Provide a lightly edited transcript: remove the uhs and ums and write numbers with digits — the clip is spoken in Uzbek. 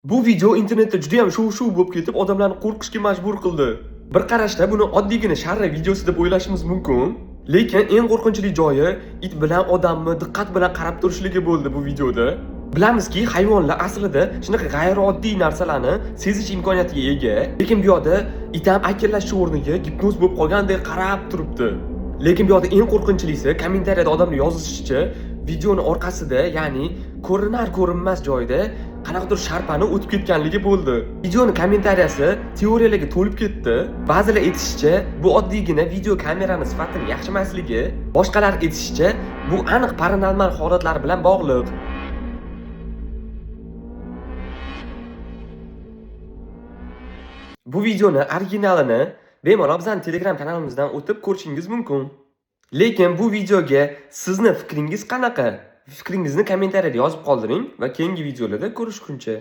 Bu video internetda juda ham shuv-shuv bo'lib ketib, odamlarni qo'rqishga majbur qildi. Bir qarashda buni oddiygina sharra videosi deb o'ylashimiz mumkin, lekin eng qo'rqinchli joyi it bilan odamni diqqat bilan qarab turishligi bo'ldi bu videoda. Bilamizki, hayvonlar aslida shunaqa g'ayrioddiy narsalarni sezish imkoniyatiga ega, lekin bu yoqda it ham akillashchi o'rniga gipnoz bo'lib qolgandek qarab turibdi. Lekin bu yoqda eng qo'rqinchlisi, kommentariyada odamlar yozishicha, videoning orqasida, ya'ni ko'rinar-ko'rinmas joyda qanaqadir sharpani o'tib ketganligi bo'ldi. Videoning kommentariyasi teoriyalarga to'lib ketdi. Ba'zilar aytishicha, bu oddiygina video kamerani sifatini yaxshi emasligi, boshqalar aytishicha, bu aniq paranormal holatlar bilan bog'liq. Bu videoni originalini bemalol bizning Telegram kanalimizdan o'tib ko'rishingiz mumkin. Lekin bu videoga sizni fikringiz qanaqa? Fikringizni kommentariyada yozib qoldiring va keyingi videolarda ko'rishguncha